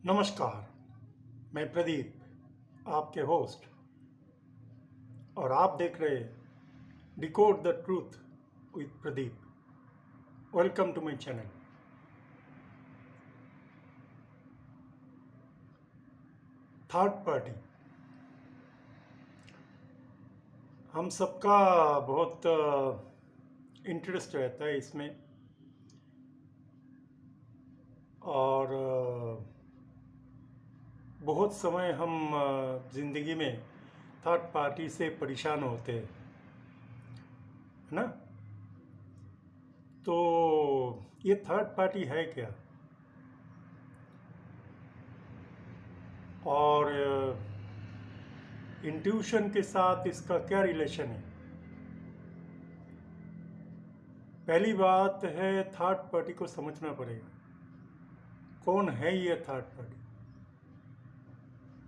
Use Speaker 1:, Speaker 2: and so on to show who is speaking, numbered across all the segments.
Speaker 1: नमस्कार। मैं प्रदीप, आपके होस्ट, और आप देख रहे decode the truth with Pradeep. Welcome to my channel. Third party हम सबका बहुत इंटरेस्ट रहता है इसमें, और बहुत समय हम ज़िंदगी में थर्ड पार्टी से परेशान होते हैं, है ना। तो ये थर्ड पार्टी है क्या, और इंट्यूशन के साथ इसका क्या रिलेशन है। पहली बात है, थर्ड पार्टी को समझना पड़ेगा। कौन है ये थर्ड पार्टी?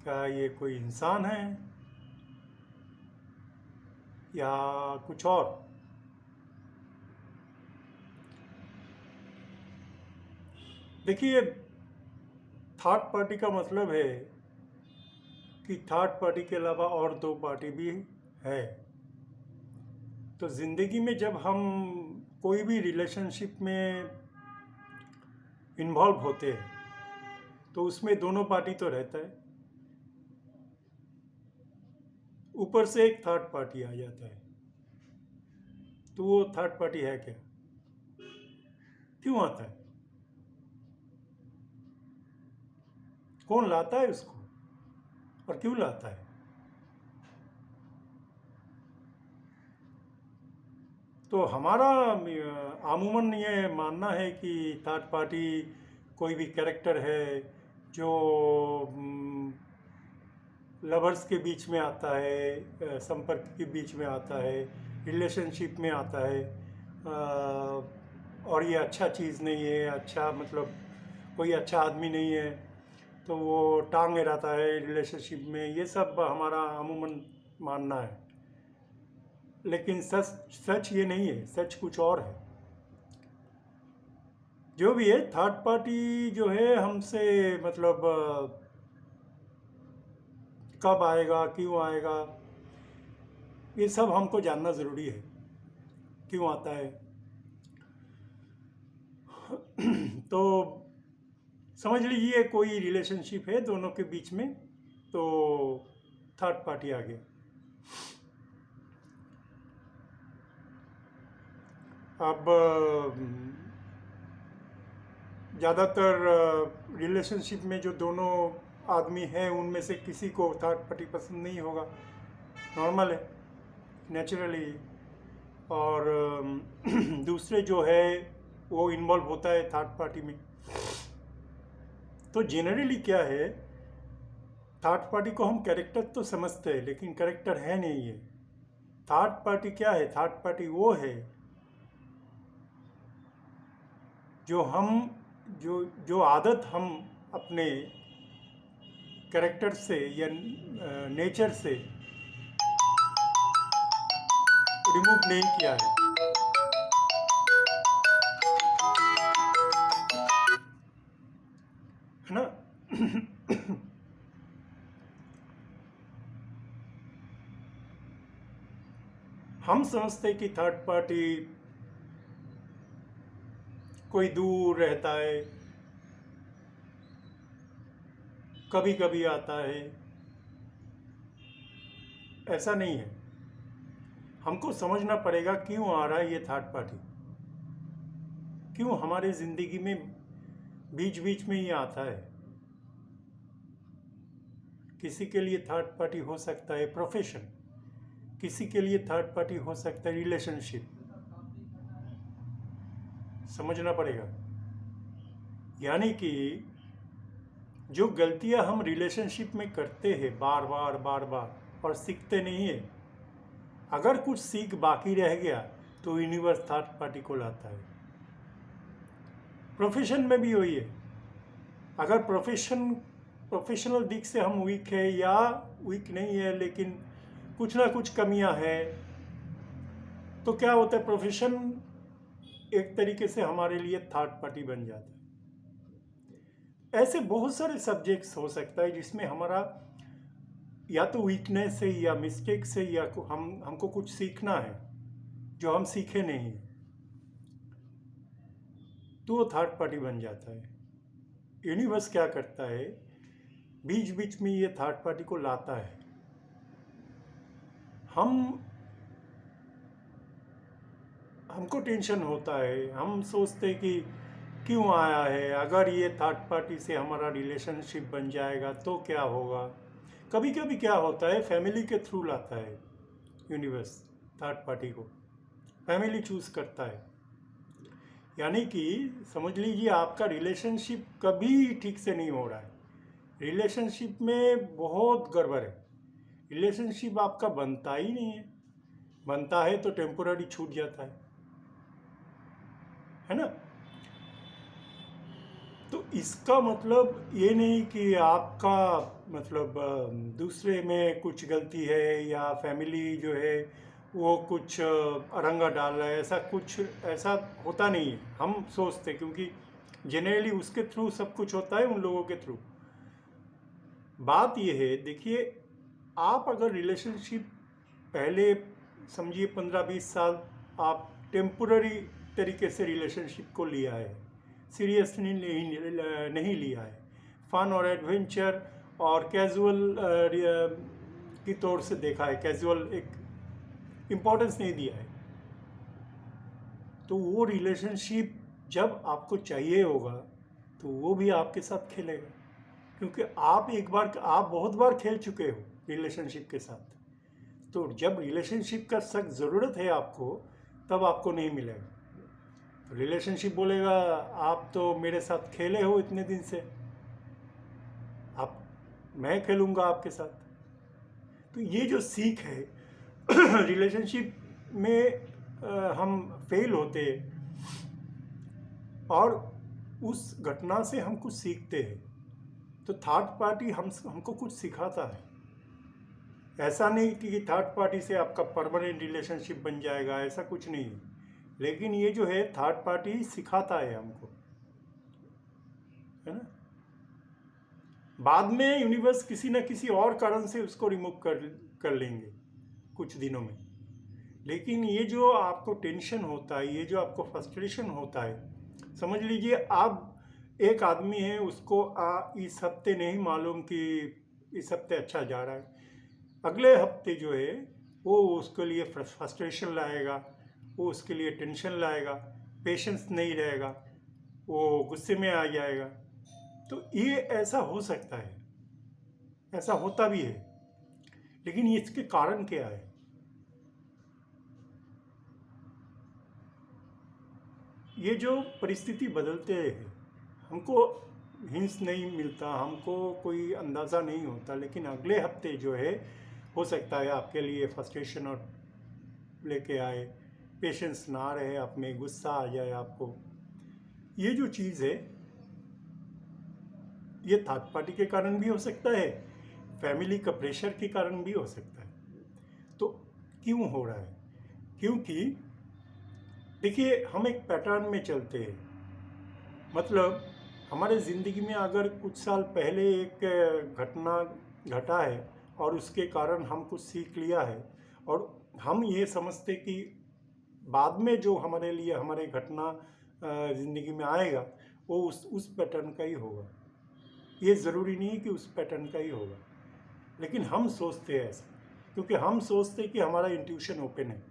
Speaker 1: क्या ये कोई इंसान है या कुछ और? देखिए, थर्ड पार्टी का मतलब है कि थर्ड पार्टी के अलावा और दो पार्टी भी है। तो ज़िंदगी में जब हम कोई भी रिलेशनशिप में इन्वॉल्व होते हैं तो उसमें दोनों पार्टी तो रहता है, ऊपर से एक थर्ड पार्टी आ जाता है। तो वो थर्ड पार्टी है क्या? क्यों आता है? कौन लाता है उसको, और क्यों लाता है? तो हमारा आमूमन ये मानना है कि थर्ड पार्टी कोई भी कैरेक्टर है जो लवर्स के बीच में आता है, संपर्क के बीच में आता है, रिलेशनशिप में आता है, और ये अच्छा चीज़ नहीं है। अच्छा मतलब कोई अच्छा आदमी नहीं है तो वो टांग रहता है रिलेशनशिप में। ये सब हमारा अमूमन मानना है, लेकिन सच ये नहीं है। सच कुछ और है। जो भी है, थर्ड पार्टी जो है हमसे मतलब कब आएगा, क्यों आएगा, ये सब हमको जानना ज़रूरी है। क्यों आता है तो समझ लीजिए कोई रिलेशनशिप है दोनों के बीच में, तो थर्ड पार्टी आ गया। अब ज़्यादातर रिलेशनशिप में जो दोनों आदमी हैं उनमें से किसी को थर्ड पार्टी पसंद नहीं होगा। नॉर्मल है, नेचुरली। और दूसरे जो है वो इन्वॉल्व होता है थर्ड पार्टी में। तो जनरली क्या है, थर्ड पार्टी को हम कैरेक्टर तो समझते हैं, लेकिन कैरेक्टर है नहीं ये। थर्ड पार्टी क्या है? थर्ड पार्टी वो है जो हम जो आदत हम अपने कैरेक्टर से या नेचर से रिमूव नहीं किया है। है ना। हम समझते हैं कि थर्ड पार्टी कोई दूर रहता है, कभी कभी आता है। ऐसा नहीं है। हमको समझना पड़ेगा क्यों आ रहा है ये थर्ड पार्टी, क्यों हमारे ज़िंदगी में बीच बीच में ये आता है। किसी के लिए थर्ड पार्टी हो सकता है प्रोफेशन, किसी के लिए थर्ड पार्टी हो सकता है रिलेशनशिप। समझना पड़ेगा। यानी कि जो गलतियां हम रिलेशनशिप में करते हैं बार बार बार बार और सीखते नहीं है, अगर कुछ सीख बाकी रह गया तो यूनिवर्स थर्ड पार्टी को लाता है। प्रोफेशन में भी वही है। अगर प्रोफेशनल दिख से हम वीक है या वीक नहीं है, लेकिन कुछ ना कुछ कमियां हैं, तो क्या होता है, प्रोफेशन एक तरीके से हमारे लिए थर्ड पार्टी बन जाता है। ऐसे बहुत सारे सब्जेक्ट्स हो सकता है जिसमें हमारा या तो वीकनेस है या मिस्टेक से या हमको कुछ सीखना है जो हम सीखे नहीं हैं, तो वो थर्ड पार्टी बन जाता है। यूनिवर्स क्या करता है, बीच बीच में ये थर्ड पार्टी को लाता है। हमको टेंशन होता है, हम सोचते हैं कि क्यों आया है, अगर ये थर्ड पार्टी से हमारा रिलेशनशिप बन जाएगा तो क्या होगा। कभी कभी क्या होता है, फैमिली के थ्रू लाता है यूनिवर्स थर्ड पार्टी को, फैमिली चूज करता है। यानी कि समझ लीजिए आपका रिलेशनशिप कभी ठीक से नहीं हो रहा है, रिलेशनशिप में बहुत गड़बड़ है, रिलेशनशिप आपका बनता ही नहीं है, बनता है तो टेम्पोररी छूट जाता है ना। तो इसका मतलब ये नहीं कि आपका मतलब दूसरे में कुछ गलती है या फैमिली जो है वो कुछ अरंगा डाल रहा है, ऐसा होता नहीं है। हम सोचते क्योंकि जनरली उसके थ्रू सब कुछ होता है, उन लोगों के थ्रू। बात ये है, देखिए आप अगर रिलेशनशिप पहले समझिए 15-20 साल आप टेम्पोररी तरीके से रिलेशनशिप को लिया है, सीरियसली नहीं लिया है, फन और एडवेंचर और कैजुअल की तौर से देखा है, कैजुअल एक इम्पोर्टेंस नहीं दिया है, तो वो रिलेशनशिप जब आपको चाहिए होगा तो वो भी आपके साथ खेलेगा, क्योंकि आप बहुत बार खेल चुके हो रिलेशनशिप के साथ। तो जब रिलेशनशिप का सख्त ज़रूरत है आपको, तब आपको नहीं मिलेगा। तो रिलेशनशिप बोलेगा आप तो मेरे साथ खेले हो इतने दिन से, मैं खेलूँगा आपके साथ। तो ये जो सीख है रिलेशनशिप में हम फेल होते और उस घटना से हम कुछ सीखते हैं, तो थर्ड पार्टी हमको कुछ सिखाता है। ऐसा नहीं कि थर्ड पार्टी से आपका परमानेंट रिलेशनशिप बन जाएगा, ऐसा कुछ नहीं है, लेकिन ये जो है थर्ड पार्टी सिखाता है हमको, है ना। बाद में यूनिवर्स किसी न किसी और कारण से उसको रिमूव कर लेंगे कुछ दिनों में, लेकिन ये जो आपको टेंशन होता है, ये जो आपको फ्रस्ट्रेशन होता है, समझ लीजिए आप एक आदमी है, उसको इस हफ्ते नहीं मालूम कि इस हफ्ते अच्छा जा रहा है, अगले हफ्ते जो है वो उसके लिए फ्रस्ट्रेशन लाएगा, वो उसके लिए टेंशन लाएगा, पेशेंस नहीं रहेगा, वो गुस्से में आ जाएगा। तो ये ऐसा हो सकता है, ऐसा होता भी है, लेकिन इसके कारण क्या है? ये जो परिस्थिति बदलते हैं, हमको हिंस नहीं मिलता, हमको कोई अंदाज़ा नहीं होता, लेकिन अगले हफ्ते जो है हो सकता है आपके लिए फ्रस्ट्रेशन और लेके आए, पेशेंस ना रहे, आप में गुस्सा आ जाए आपको। ये जो चीज़ है ये थर्ड पार्टी के कारण भी हो सकता है, फैमिली का प्रेशर के कारण भी हो सकता है। तो क्यों हो रहा है? क्योंकि देखिए हम एक पैटर्न में चलते हैं, मतलब हमारे ज़िंदगी में अगर कुछ साल पहले एक घटना घटा है और उसके कारण हम कुछ सीख लिया है, और हम ये समझते कि बाद में जो हमारे लिए हमारे घटना ज़िंदगी में आएगा वो उस पैटर्न का ही होगा। ये ज़रूरी नहीं कि उस पैटर्न का ही होगा, लेकिन हम सोचते हैं ऐसा, क्योंकि हम सोचते हैं कि हमारा इंट्यूशन ओपन है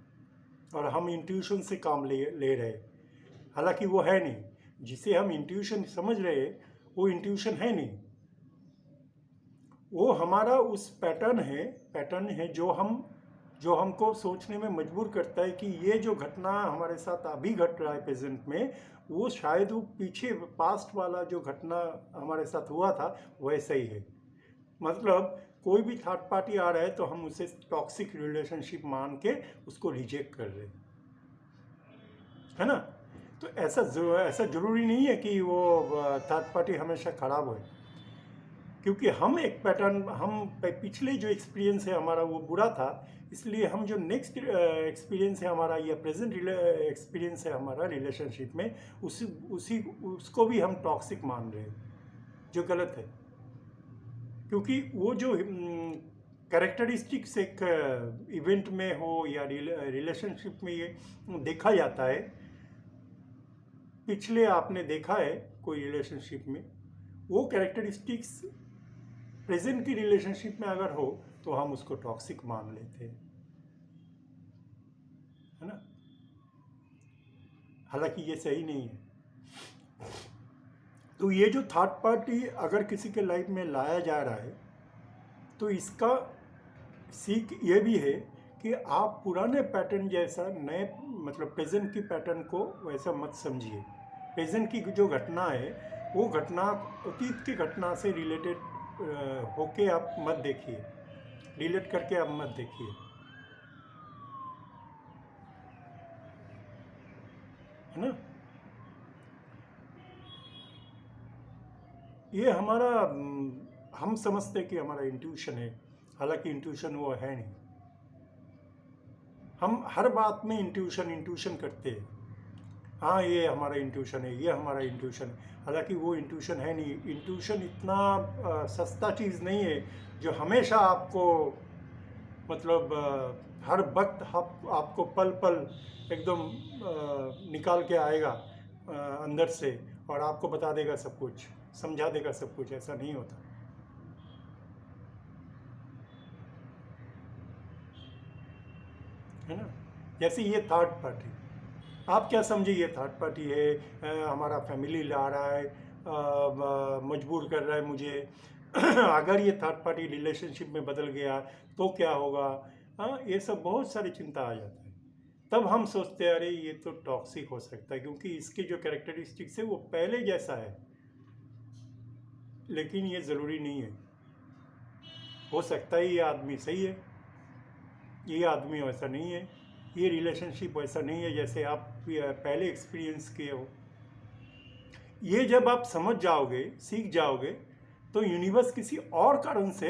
Speaker 1: और हम इंट्यूशन से काम ले रहे, हालांकि वो है नहीं। जिसे हम इंट्यूशन समझ रहे हैं वो इंट्यूशन है नहीं, वो हमारा उस पैटर्न है जो हमको सोचने में मजबूर करता है कि ये जो घटना हमारे साथ अभी घट रहा है प्रेजेंट में, वो शायद वो पीछे पास्ट वाला जो घटना हमारे साथ हुआ था वैसा ही है। मतलब कोई भी थर्ड पार्टी आ रहा है तो हम उसे टॉक्सिक रिलेशनशिप मान के उसको रिजेक्ट कर रहे हैं, है ना। तो ऐसा ज़रूरी नहीं है कि वो थर्ड पार्टी हमेशा ख़राब हो, क्योंकि हम एक पैटर्न, हम पिछले जो एक्सपीरियंस है हमारा वो बुरा था, इसलिए हम जो नेक्स्ट एक्सपीरियंस है हमारा या प्रेजेंट एक्सपीरियंस है हमारा रिलेशनशिप में, उसको भी हम टॉक्सिक मान रहे हैं। जो गलत है, क्योंकि वो जो कैरेक्टरिस्टिक्स एक इवेंट में हो या रिलेशनशिप में ये देखा जाता है, पिछले आपने देखा है कोई रिलेशनशिप में, वो कैरेक्टरिस्टिक्स प्रेजेंट की रिलेशनशिप में अगर हो तो हम उसको टॉक्सिक मान लेते हैं, है ना। हालांकि ये सही नहीं है। तो ये जो थर्ड पार्टी अगर किसी के लाइफ में लाया जा रहा है, तो इसका सीख ये भी है कि आप पुराने पैटर्न जैसा नए मतलब प्रेजेंट की पैटर्न को वैसा मत समझिए। प्रेजेंट की जो घटना है वो घटना अतीत की घटना से रिलेटेड होके आप मत देखिए, रिलेट करके आप मत देखिए, है ना। ये हमारा हम समझते कि हमारा इंट्यूशन है, हालांकि इंट्यूशन वो है नहीं। हम हर बात में इंट्यूशन करते हैं, हाँ ये हमारा इंट्यूशन है, ये हमारा इंट्यूशन है, हालांकि वो इंट्यूशन है नहीं। इंट्यूशन इतना सस्ता चीज़ नहीं है जो हमेशा आपको मतलब हर वक्त आपको पल पल एकदम निकाल के आएगा अंदर से और आपको बता देगा सब कुछ, समझा देगा सब कुछ। ऐसा नहीं होता, है ना। जैसे ये थर्ड पार्टी, आप क्या समझे ये थर्ड पार्टी है, हमारा फैमिली ला रहा है, मजबूर कर रहा है मुझे अगर ये थर्ड पार्टी रिलेशनशिप में बदल गया तो क्या होगा। हाँ, ये सब बहुत सारी चिंता आ जाता है। तब हम सोचते हैं अरे ये तो टॉक्सिक हो सकता है, क्योंकि इसके जो कैरेक्टरिस्टिक्स है वो पहले जैसा है, लेकिन ये ज़रूरी नहीं है। हो सकता है ये आदमी सही है, ये आदमी वैसा नहीं है, ये रिलेशनशिप वैसा नहीं है जैसे आप पहले एक्सपीरियंस किए हो। ये जब आप समझ जाओगे, सीख जाओगे, तो यूनिवर्स किसी और कारण से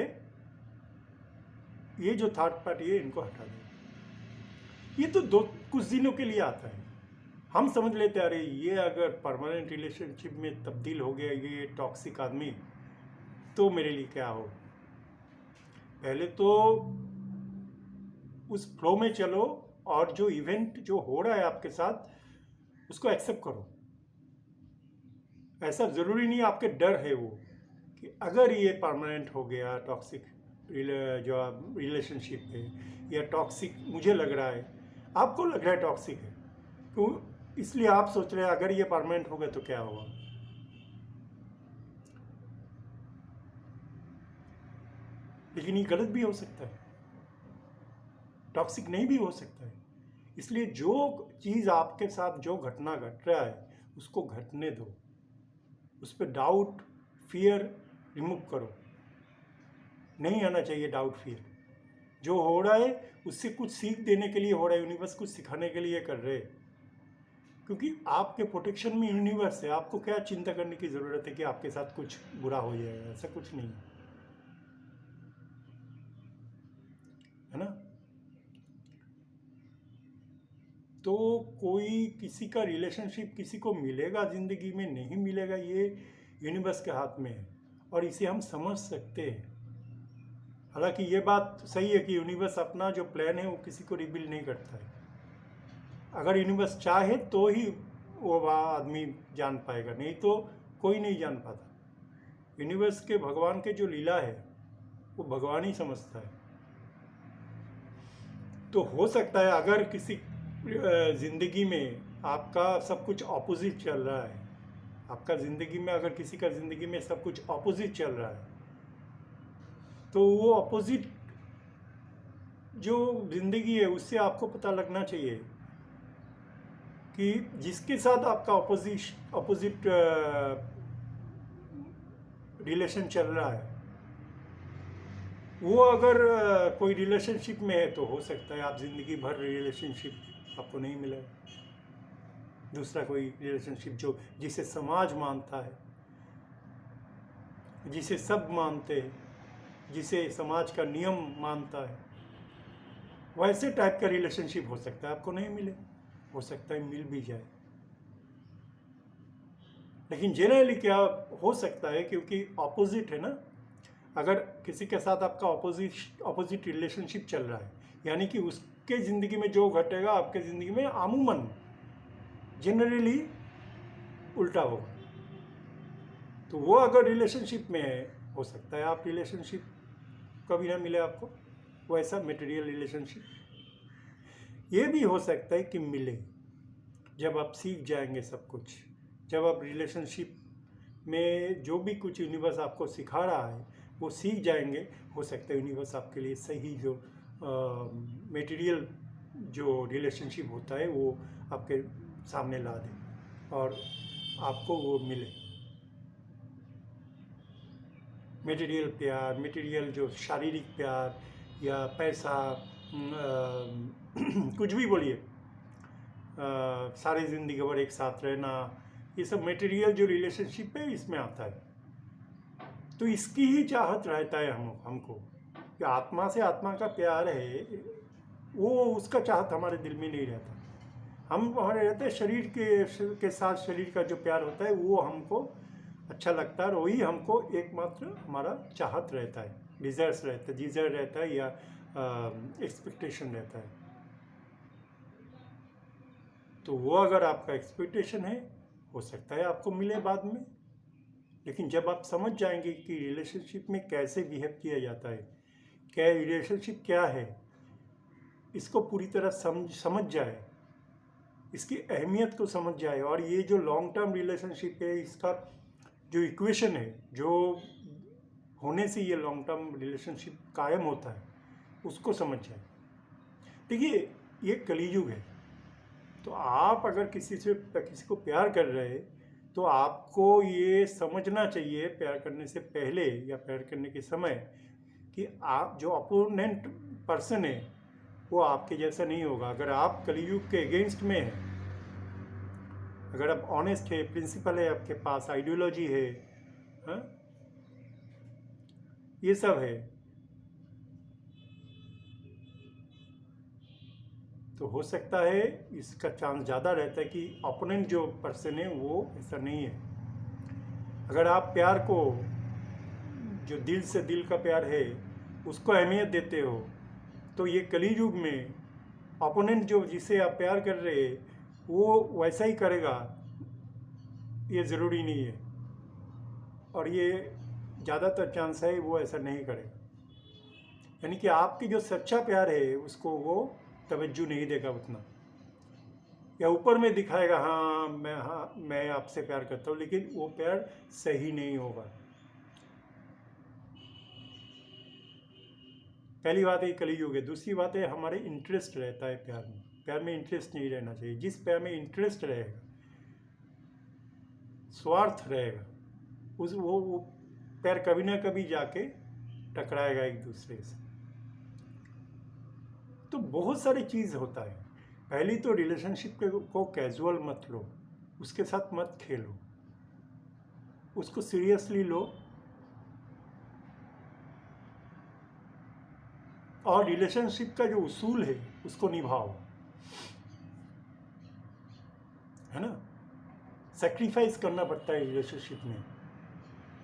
Speaker 1: ये जो थर्ड पार्टी है इनको हटा देगा। ये तो कुछ दिनों के लिए आता है, हम समझ लेते हैं अरे ये अगर परमानेंट रिलेशनशिप में तब्दील हो गया ये टॉक्सिक आदमी, तो मेरे लिए क्या हो। पहले तो उस फ्लो में चलो और जो इवेंट जो हो रहा है आपके साथ उसको एक्सेप्ट करो। ऐसा ज़रूरी नहीं आपके डर है वो कि अगर ये परमानेंट हो गया टॉक्सिक जो रिलेशनशिप है या टॉक्सिक मुझे लग रहा है, आपको लग रहा है टॉक्सिक है, तो इसलिए आप सोच रहे हैं अगर ये परमानेंट होगा तो क्या होगा। लेकिन ये गलत भी हो सकता है, टॉक्सिक नहीं भी हो सकता है। इसलिए जो चीज़ आपके साथ जो घटना घट रहा है उसको घटने दो, उस पर डाउट फियर रिमूव करो। नहीं आना चाहिए डाउट फियर। जो हो रहा है उससे कुछ सीख देने के लिए हो रहा है, यूनिवर्स कुछ सिखाने के लिए कर रहे हैं, क्योंकि आपके प्रोटेक्शन में यूनिवर्स है। आपको क्या चिंता करने की ज़रूरत है कि आपके साथ कुछ बुरा हो जाएगा, ऐसा कुछ नहीं है ना। तो कोई किसी का रिलेशनशिप किसी को मिलेगा ज़िंदगी में, नहीं मिलेगा, ये यूनिवर्स के हाथ में है और इसे हम समझ सकते हैं। हालांकि ये बात सही है कि यूनिवर्स अपना जो प्लान है वो किसी को रिवील नहीं करता है। अगर यूनिवर्स चाहे तो ही वो आदमी जान पाएगा, नहीं तो कोई नहीं जान पाता। यूनिवर्स के भगवान के जो लीला है वो भगवान ही समझता है। तो हो सकता है अगर किसी ज़िंदगी में आपका सब कुछ ऑपोजिट चल रहा है, आपका ज़िंदगी में अगर किसी का ज़िंदगी में सब कुछ ऑपोजिट चल रहा है, तो वो ऑपोजिट जो ज़िंदगी है उससे आपको पता लगना चाहिए कि जिसके साथ आपका ऑपोजिट रिलेशन चल रहा है, वो अगर कोई रिलेशनशिप में है तो हो सकता है आप ज़िंदगी भर रिलेशनशिप आपको नहीं मिलेगा, दूसरा कोई रिलेशनशिप जो जिसे समाज मानता है, जिसे सब मानते हैं, जिसे समाज का नियम मानता है, वैसे टाइप का रिलेशनशिप हो सकता है आपको नहीं मिले, हो सकता है मिल भी जाए। लेकिन जनरली क्या हो सकता है, क्योंकि ऑपोजिट है ना, अगर किसी के साथ आपका ऑपोजिट रिलेशनशिप चल रहा है, यानी कि उसके ज़िंदगी में जो घटेगा आपके ज़िंदगी में अमूमन जनरली उल्टा होगा। तो वो अगर रिलेशनशिप में है, हो सकता है आप रिलेशनशिप कभी ना मिले आपको, वैसा मटेरियल रिलेशनशिप। ये भी हो सकता है कि मिले, जब आप सीख जाएंगे सब कुछ, जब आप रिलेशनशिप में जो भी कुछ यूनिवर्स आपको सिखा रहा है वो सीख जाएंगे, हो सकता है यूनिवर्स आपके लिए सही जो मटेरियल जो रिलेशनशिप होता है वो आपके सामने ला दे और आपको वो मिले। मटेरियल प्यार, मटेरियल जो शारीरिक प्यार या पैसा, कुछ भी बोलिए, सारी ज़िंदगी भर एक साथ रहना, ये सब मटेरियल जो रिलेशनशिप है इसमें आता है। तो इसकी ही चाहत रहता है हमको कि आत्मा से आत्मा का प्यार है, वो उसका चाहत हमारे दिल में नहीं रहता। हम हमारे रहते हैं शरीर के साथ, शरीर का जो प्यार होता है वो हमको अच्छा लगता है, और वही हमको एकमात्र हमारा चाहत रहता है, डिज़ायर रहता है या एक्सपेक्टेशन रहता है। तो वो अगर आपका एक्सपेक्टेशन है, हो सकता है आपको मिले बाद में। लेकिन जब आप समझ जाएंगे कि रिलेशनशिप में कैसे बिहेव किया जाता है, क्या रिलेशनशिप क्या है, इसको पूरी तरह समझ जाए, इसकी अहमियत को समझ जाए, और ये जो लॉन्ग टर्म रिलेशनशिप है इसका जो इक्वेशन है, जो होने से ये लॉन्ग टर्म रिलेशनशिप कायम होता है, उसको समझ जाए। देखिए, ये कलियुग है, तो आप अगर किसी को प्यार कर रहे हैं तो आपको ये समझना चाहिए प्यार करने से पहले या प्यार करने के समय कि आप जो अपोनेंट पर्सन है वो आपके जैसा नहीं होगा। अगर आप कलियुग के अगेंस्ट में हैं, अगर आप ऑनेस्ट है, प्रिंसिपल है आपके पास, आइडियोलॉजी है, हाँ, ये सब है, तो हो सकता है, इसका चांस ज़्यादा रहता है कि ओपोनेंट जो पर्सन है वो ऐसा नहीं है। अगर आप प्यार को, जो दिल से दिल का प्यार है, उसको अहमियत देते हो, तो ये कलियुग में ओपोनेंट जो जिसे आप प्यार कर रहे हैं वो वैसा ही करेगा, ये ज़रूरी नहीं है, और ये ज़्यादातर चांस है वो ऐसा नहीं करेगा। यानी कि आपकी जो सच्चा प्यार है उसको वो तवज्जो नहीं देगा उतना, या ऊपर में दिखाएगा हाँ मैं आपसे प्यार करता हूँ, लेकिन वो प्यार सही नहीं होगा। पहली बात है कलियुग है। दूसरी बात है हमारे इंटरेस्ट रहता है प्यार में। प्यार में इंटरेस्ट नहीं रहना चाहिए। जिस प्यार में इंटरेस्ट रहेगा, स्वार्थ रहेगा, वो प्यार कभी ना कभी जाके टकराएगा एक दूसरे से। तो बहुत सारी चीज़ होता है। पहली तो रिलेशनशिप को कैजुअल मत लो, उसके साथ मत खेलो, उसको सीरियसली लो, और रिलेशनशिप का जो उसूल है उसको निभाओ, है ना। सेक्रीफाइस करना पड़ता है रिलेशनशिप में।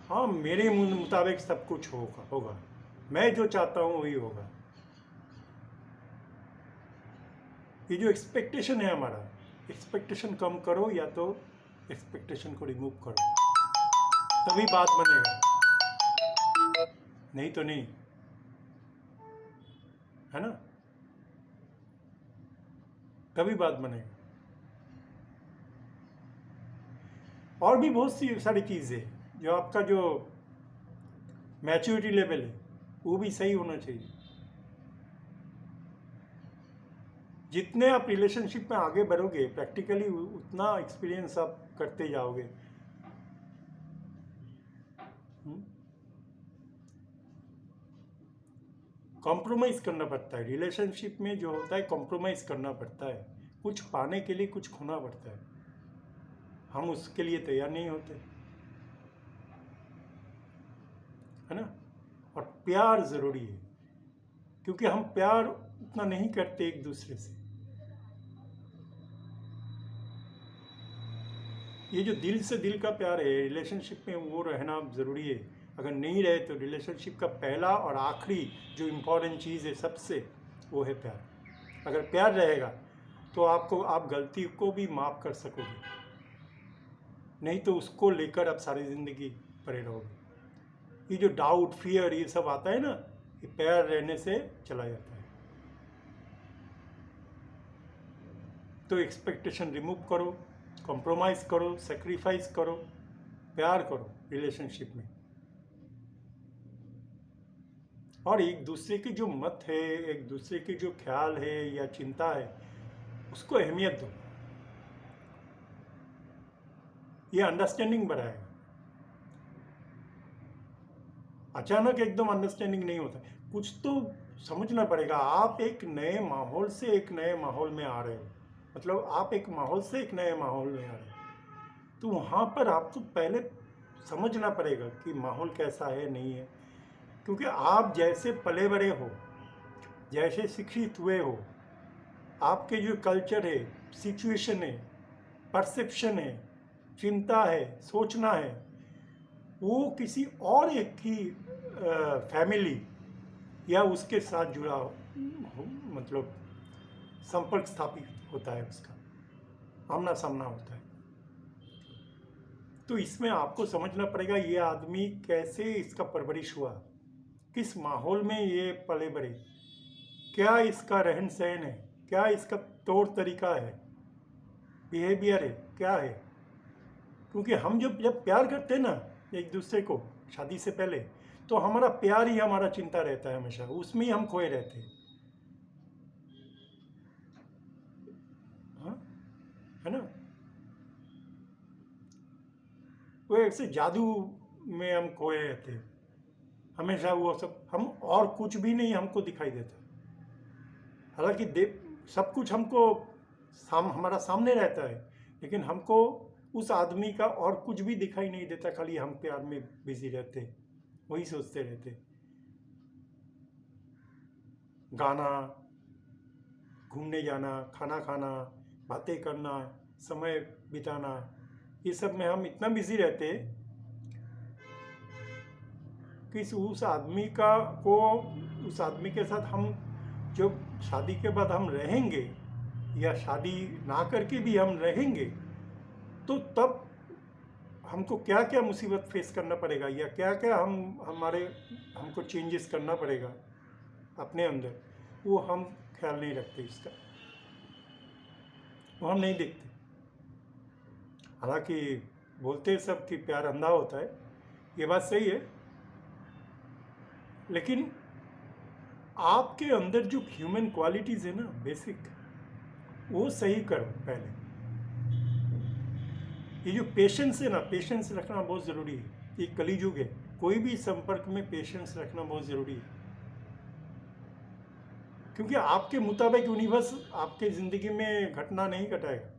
Speaker 1: हाँ, मेरे मुताबिक सब कुछ होगा, मैं जो चाहता हूँ वही होगा। ये जो एक्सपेक्टेशन है हमारा, एक्सपेक्टेशन कम करो या तो एक्सपेक्टेशन को रिमूव करो, तभी बात बनेगा, नहीं तो नहीं, है ना, तभी बात बनेगा। और भी बहुत सी सारी चीज़ें, जो आपका जो मैच्योरिटी लेवल है वो भी सही होना चाहिए। जितने आप रिलेशनशिप में आगे बढ़ोगे प्रैक्टिकली, उतना एक्सपीरियंस आप करते जाओगे। कॉम्प्रोमाइज़ करना पड़ता है रिलेशनशिप में, जो होता है कॉम्प्रोमाइज़ करना पड़ता है। कुछ पाने के लिए कुछ खोना पड़ता है, हम उसके लिए तैयार नहीं होते, है ना। और प्यार ज़रूरी है, क्योंकि हम प्यार उतना नहीं करते एक दूसरे से। ये जो दिल से दिल का प्यार है रिलेशनशिप में, वो रहना ज़रूरी है। अगर नहीं रहे तो रिलेशनशिप का पहला और आखिरी जो इम्पोर्टेंट चीज़ है सबसे, वो है प्यार। अगर प्यार रहेगा तो आप गलती को भी माफ़ कर सकोगे, नहीं तो उसको लेकर आप सारी ज़िंदगी पड़े रहोगे। ये जो डाउट, फियर, ये सब आता है ना, ये प्यार रहने से चला जाता है। तो एक्सपेक्टेशन रिमूव करो, कॉम्प्रोमाइज़ करो, सेक्रीफाइस करो, प्यार करो रिलेशनशिप में। और एक दूसरे की जो मत है, एक दूसरे की जो ख्याल है या चिंता है, उसको अहमियत दो। ये अंडरस्टैंडिंग बढ़ाएगा। अचानक एकदम अंडरस्टैंडिंग नहीं होता, कुछ तो समझना पड़ेगा। आप एक नए माहौल से एक नए माहौल में आ रहे हो, मतलब आप एक माहौल से एक नए माहौल में आ रहे हो, तो वहाँ पर आपको पहले समझना पड़ेगा कि माहौल कैसा है, नहीं है। क्योंकि आप जैसे पले बड़े हो, जैसे शिक्षित हुए हो, आपके जो कल्चर है, सिचुएशन है, परसेप्शन है, चिंता है, सोचना है, वो किसी और एक की फैमिली या उसके साथ जुड़ा हो, मतलब संपर्क स्थापित होता है, उसका आमना सामना होता है। तो इसमें आपको समझना पड़ेगा ये आदमी कैसे, इसका परवरिश हुआ, किस माहौल में ये पले बढ़े, क्या इसका रहन सहन है, क्या इसका तौर तरीका है, बिहेवियर है, क्या है। क्योंकि हम जब प्यार करते हैं ना एक दूसरे को शादी से पहले, तो हमारा प्यार ही हमारा चिंता रहता है, हमेशा उसमें ही हम खोए रहते हैं, हाँ, है ना। वो ऐसे जादू में हम खोए रहते हैं हमेशा, वो सब हम और कुछ भी नहीं हमको दिखाई देता। हालांकि सब कुछ हमको हमारा सामने रहता है, लेकिन हमको उस आदमी का और कुछ भी दिखाई नहीं देता, खाली हम प्यार में बिजी रहते, वही सोचते रहते। गाना, घूमने जाना, खाना खाना, बातें करना, समय बिताना, ये सब में हम इतना बिजी रहते कि उस आदमी के साथ हम जब शादी के बाद हम रहेंगे या शादी ना करके भी हम रहेंगे, तो तब हमको क्या क्या मुसीबत फेस करना पड़ेगा या क्या क्या हमको चेंजेस करना पड़ेगा अपने अंदर, वो हम ख्याल नहीं रखते, इसका वो हम नहीं देखते। हालांकि बोलते सब कि प्यार अंधा होता है, ये बात सही है, लेकिन आपके अंदर जो ह्यूमन क्वालिटीज़ है ना, बेसिक, वो सही करो पहले। ये जो पेशेंस है ना, पेशेंस रखना बहुत ज़रूरी है। ये कलियुग है, कोई भी संपर्क में पेशेंस रखना बहुत ज़रूरी है, क्योंकि आपके मुताबिक यूनिवर्स आपके ज़िंदगी में घटना नहीं घटाएगा,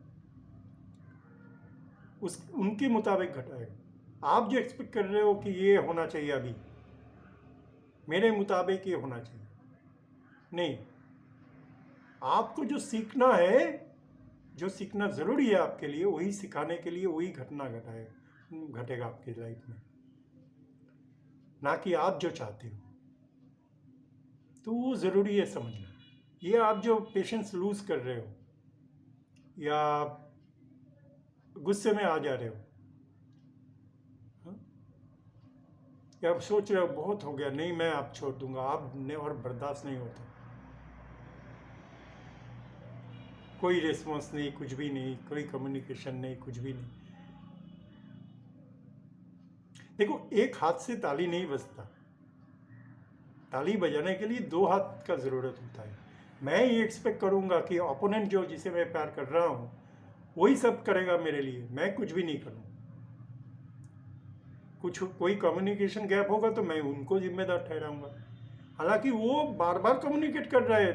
Speaker 1: उनके मुताबिक घटाएगा। आप जो एक्सपेक्ट कर रहे हो कि ये होना चाहिए, अभी मेरे मुताबिक ये होना चाहिए, नहीं। आपको जो सीखना है, जो सीखना ज़रूरी है आपके लिए, वही सिखाने के लिए वही घटना घटेगा आपकी लाइफ में, ना कि आप जो चाहते हो। तो वो ज़रूरी है समझना। ये आप जो पेशेंस लूज़ कर रहे हो या गुस्से में आ जा रहे हो, हाँ? या आप सोच रहे हो बहुत हो गया, नहीं मैं आप छोड़ दूंगा, आप ने और बर्दाश्त नहीं होता, कोई रिस्पॉन्स नहीं, कुछ भी नहीं, कोई कम्युनिकेशन नहीं, कुछ भी नहीं। देखो, एक हाथ से ताली नहीं बजता, ताली बजाने के लिए दो हाथ का ज़रूरत होता है। मैं ये एक्सपेक्ट करूँगा कि ओपोनेंट जो जिसे मैं प्यार कर रहा हूँ वही सब करेगा मेरे लिए, मैं कुछ भी नहीं करूँ। कोई कम्युनिकेशन गैप होगा तो मैं उनको जिम्मेदार ठहराऊंगा। हालांकि वो बार बार कम्युनिकेट कर रहा है,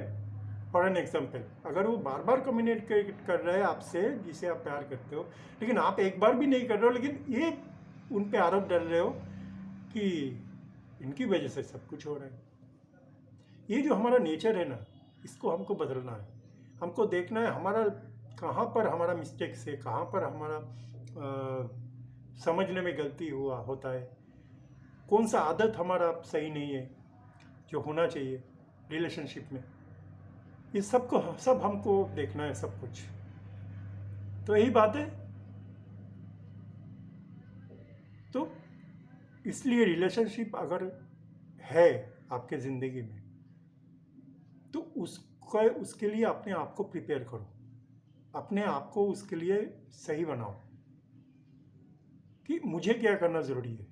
Speaker 1: फॉर एन एग्जाम्पल, अगर वो बार बार कम्युनिकेट कर रहा है आपसे जिसे आप प्यार करते हो, लेकिन आप एक बार भी नहीं कर रहे हो, लेकिन ये उन पे आरोप डाल रहे हो कि इनकी वजह से सब कुछ हो रहा है। ये जो हमारा नेचर है ना, इसको हमको बदलना है। हमको देखना है हमारा कहाँ पर हमारा मिस्टेक्स है, कहाँ पर हमारा समझने में गलती होता है, कौन सा आदत हमारा सही नहीं है जो होना चाहिए रिलेशनशिप में, ये सब हमको देखना है सब कुछ। तो यही बात है। तो इसलिए रिलेशनशिप अगर है आपके ज़िंदगी में तो उसके लिए अपने आप को प्रिपेयर करो, अपने आप को उसके लिए सही बनाओ कि मुझे क्या करना ज़रूरी है,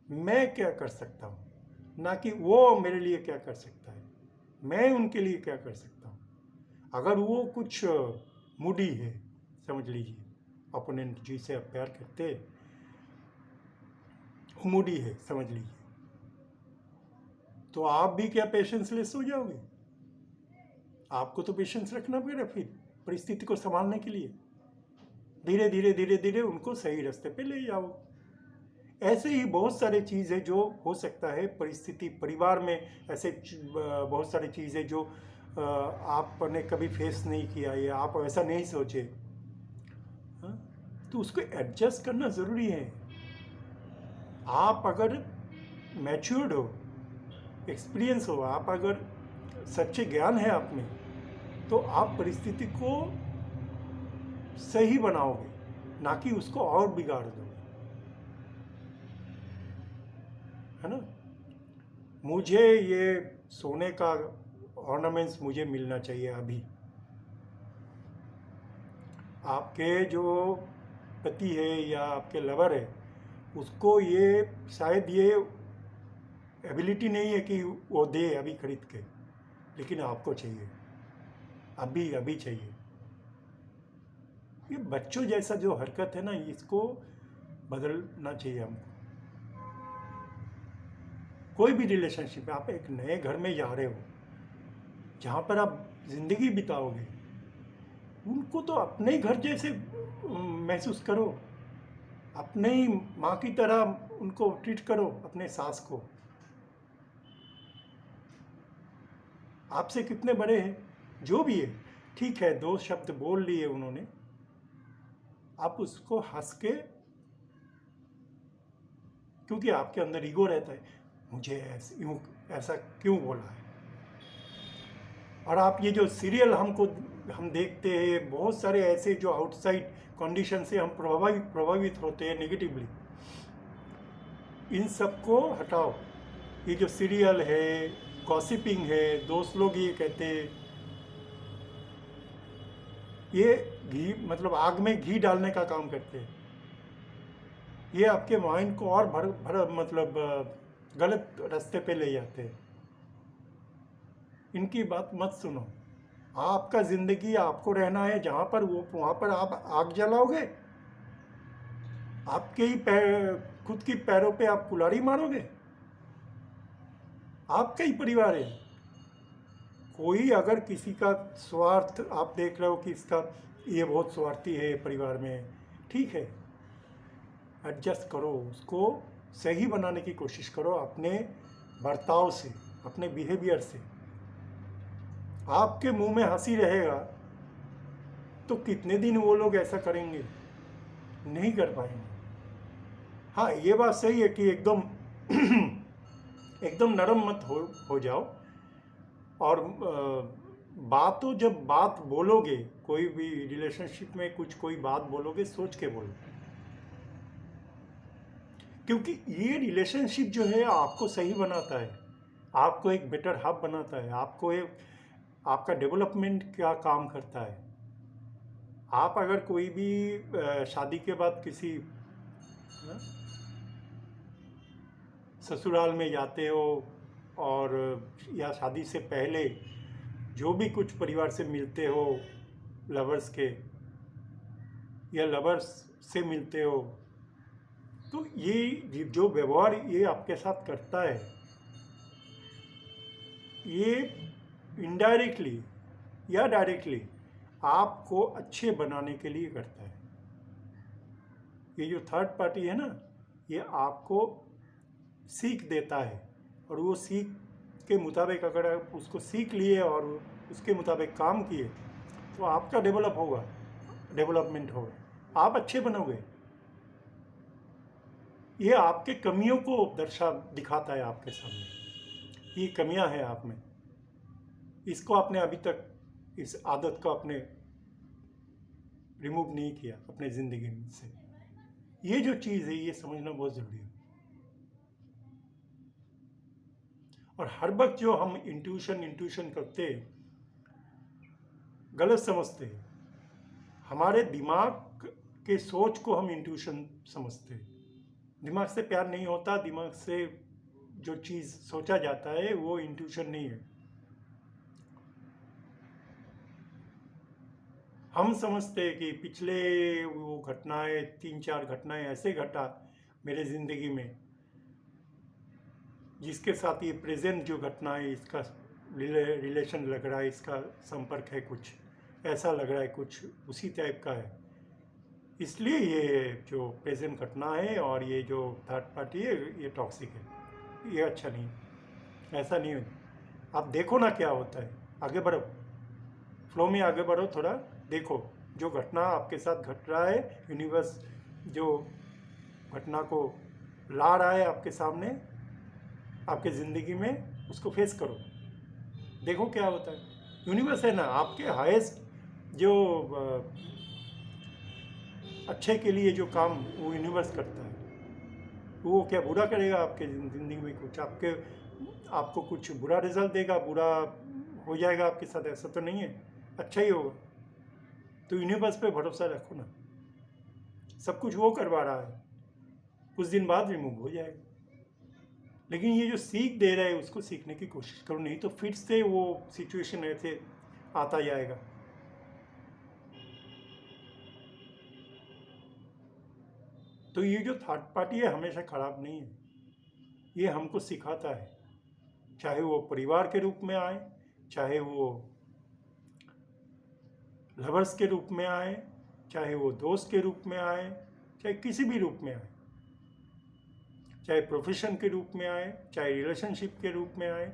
Speaker 1: मैं क्या कर सकता हूँ, ना कि वो मेरे लिए क्या कर सकता है, मैं उनके लिए क्या कर सकता हूँ। अगर वो कुछ मूडी है, समझ लीजिए अपोनेंट जिसे आप प्यार करते हैं मूडी है समझ लीजिए, तो आप भी क्या पेशेंसलेस हो जाओगे? आपको तो पेशेंस रखना पड़ेगा फिर परिस्थिति को संभालने के लिए। धीरे धीरे धीरे धीरे उनको सही रास्ते पे ले जाओ। ऐसे ही बहुत सारे चीज़ है जो हो सकता है परिस्थिति परिवार में, ऐसे बहुत सारी चीज़ें जो आपने कभी फेस नहीं किया या आप ऐसा नहीं सोचे, तो उसको एडजस्ट करना ज़रूरी है। आप अगर मैच्योर्ड हो, एक्सपीरियंस हो, आप अगर सच्चे ज्ञान है आप में, तो आप परिस्थिति को सही बनाओगे, ना कि उसको और बिगाड़ दोगे, है ना। मुझे ये सोने का ऑर्नामेंट्स मुझे मिलना चाहिए अभी। आपके जो पति है या आपके लवर है उसको ये शायद ये एबिलिटी नहीं है कि वो दे अभी खरीद के, लेकिन आपको चाहिए अभी अभी चाहिए। ये बच्चों जैसा जो हरकत है ना, इसको बदलना चाहिए हमको। कोई भी रिलेशनशिप में आप एक नए घर में जा रहे हो जहाँ पर आप ज़िंदगी बिताओगे, उनको तो अपने ही घर जैसे महसूस करो, अपने ही माँ की तरह उनको ट्रीट करो, अपने सास को। आपसे कितने बड़े हैं जो भी है, ठीक है 2 शब्द बोल लिए उन्होंने, आप उसको हंस के, क्योंकि आपके अंदर ईगो रहता है, मुझे ऐसा क्यों बोला है। और आप ये जो सीरियल हम देखते हैं, बहुत सारे ऐसे जो आउटसाइड कंडीशन से हम प्रभावित होते हैं नेगेटिवली, इन सबको हटाओ। ये जो सीरियल है, गॉसिपिंग है, दोस्त लोग ये कहते हैं, ये घी मतलब आग में घी डालने का काम करते हैं। ये आपके माइंड को और मतलब गलत रास्ते पे ले जाते हैं। इनकी बात मत सुनो। आपका ज़िंदगी आपको रहना है, जहाँ पर वहाँ पर आप आग जलाओगे, आपके ही खुद की पैरों पे आप कुल्हाड़ी मारोगे। आपका ही परिवार है। कोई अगर किसी का स्वार्थ आप देख रहे हो कि इसका ये बहुत स्वार्थी है परिवार में, ठीक है, एडजस्ट करो, उसको सही बनाने की कोशिश करो अपने बर्ताव से, अपने बिहेवियर से। आपके मुंह में हंसी रहेगा तो कितने दिन वो लोग ऐसा करेंगे? नहीं कर पाएंगे। हाँ, ये बात सही है कि एकदम नरम मत हो जाओ। और जब बात बोलोगे, कोई भी रिलेशनशिप में कोई बात बोलोगे, सोच के बोलो, क्योंकि ये रिलेशनशिप जो है आपको सही बनाता है, आपको एक बेटर हब बनाता है, आपका डेवलपमेंट का काम करता है। आप अगर कोई भी शादी के बाद किसी ससुराल में जाते हो, और या शादी से पहले जो भी कुछ परिवार से मिलते हो, लवर्स के या लवर्स से मिलते हो, तो ये जो व्यवहार ये आपके साथ करता है, ये इनडायरेक्टली या डायरेक्टली आपको अच्छे बनाने के लिए करता है। ये जो थर्ड पार्टी है ना, ये आपको सीख देता है, और वो सीख के मुताबिक अगर आप उसको सीख लिए और उसके मुताबिक काम किए, तो आपका डेवलपमेंट होगा, आप अच्छे बनोगे। ये आपके कमियों को दिखाता है आपके सामने, ये कमियां हैं आप में, इसको आपने अभी तक इस आदत को आपने रिमूव नहीं किया अपने ज़िंदगी में से। ये जो चीज़ है ये समझना बहुत ज़रूरी है। और हर वक्त जो हम इंट्यूशन करते गलत समझते हैं, हमारे दिमाग के सोच को हम इंट्यूशन समझते हैं। दिमाग से प्यार नहीं होता, दिमाग से जो चीज़ सोचा जाता है वो इंट्यूशन नहीं है। हम समझते हैं कि पिछले वो घटनाएं, 3-4 घटनाएं ऐसे घटा मेरे ज़िंदगी में जिसके साथ ये प्रेजेंट जो घटना है इसका रिलेशन लग रहा है, इसका संपर्क है, कुछ ऐसा लग रहा है, कुछ उसी टाइप का है। इसलिए ये जो प्रेजेंट घटना है और ये जो थर्ड पार्टी है ये टॉक्सिक है, ये अच्छा नहीं, ऐसा नहीं है। आप देखो ना क्या होता है, आगे बढ़ो, फ्लो में आगे बढ़ो, थोड़ा देखो जो घटना आपके साथ घट रहा है, यूनिवर्स जो घटना को ला रहा है आपके सामने, आपके ज़िंदगी में, उसको फेस करो, देखो क्या होता है। यूनिवर्स है ना आपके हाईएस्ट जो अच्छे के लिए जो काम वो यूनिवर्स करता है, वो क्या बुरा करेगा आपके ज़िंदगी में, कुछ आपको कुछ बुरा रिजल्ट देगा, बुरा हो जाएगा आपके साथ, ऐसा तो नहीं है, अच्छा ही होगा। तो यूनिवर्स पे भरोसा रखो ना, सब कुछ वो करवा रहा है, कुछ दिन बाद रिमूव हो जाएगा। लेकिन ये जो सीख दे रहा है उसको सीखने की कोशिश करो, नहीं तो फिर से वो सिचुएशन ऐसे आता जाएगा। तो ये जो थर्ड पार्टी है हमेशा खराब नहीं है, ये हमको सिखाता है, चाहे वो परिवार के रूप में आए, चाहे वो लवर्स के रूप में आए, चाहे वो दोस्त के रूप में आए, चाहे किसी भी रूप में आए, चाहे प्रोफेशन के रूप में आए, चाहे रिलेशनशिप के रूप में आए,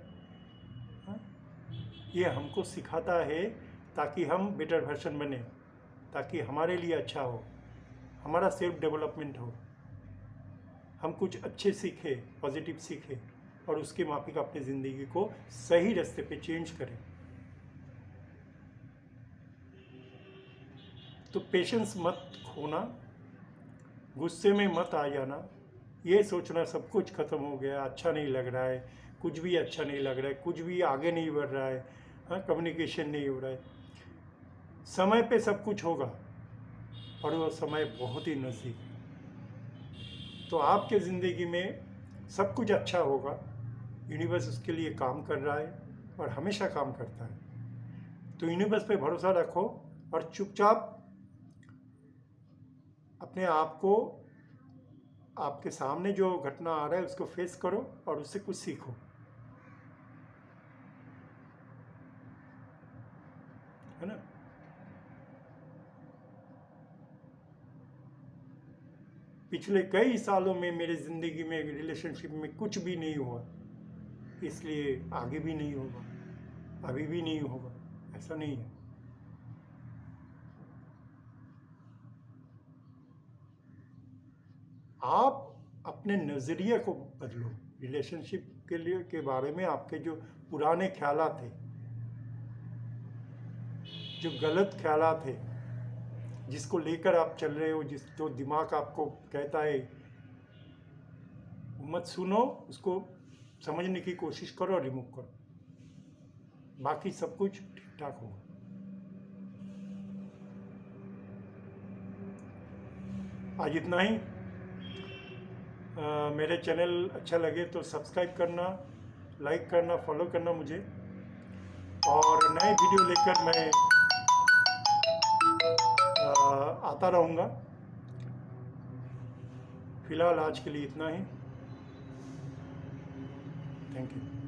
Speaker 1: ये हमको सिखाता है ताकि हम बेटर वर्जन बने, ताकि हमारे लिए अच्छा हो, हमारा सेल्फ डेवलपमेंट हो, हम कुछ अच्छे सीखें, पॉजिटिव सीखें और उसके माफिक अपनी ज़िंदगी को सही रास्ते पे चेंज करें। तो पेशेंस मत खोना, गुस्से में मत आ जाना, ये सोचना सब कुछ ख़त्म हो गया, अच्छा नहीं लग रहा है, कुछ भी अच्छा नहीं लग रहा है, कुछ भी आगे नहीं बढ़ रहा है, हाँ, कम्युनिकेशन नहीं हो रहा है। समय पे सब कुछ होगा और वो समय बहुत ही नज़दीक है। तो आपके ज़िंदगी में सब कुछ अच्छा होगा, यूनिवर्स उसके लिए काम कर रहा है और हमेशा काम करता है। तो यूनिवर्स पे भरोसा रखो और चुपचाप अपने आप को, आपके सामने जो घटना आ रहा है उसको फेस करो और उससे कुछ सीखो, है ना। पिछले कई सालों में मेरे ज़िंदगी में रिलेशनशिप में कुछ भी नहीं हुआ, इसलिए आगे भी नहीं होगा, अभी भी नहीं होगा, ऐसा नहीं है। आप अपने नज़रिए को बदलो, रिलेशनशिप के बारे में आपके जो पुराने ख्यालात थे, जो गलत ख्यालात थे, जिसको लेकर आप चल रहे हो, जो दिमाग आपको कहता है मत सुनो, उसको समझने की कोशिश करो और रिमूव करो, बाकी सब कुछ ठीक ठाक होगा। आज इतना ही। मेरे चैनल अच्छा लगे तो सब्सक्राइब करना, लाइक करना, फॉलो करना मुझे, और नए वीडियो लेकर मैं आता रहूँगा। फिलहाल आज के लिए इतना ही। Thank you.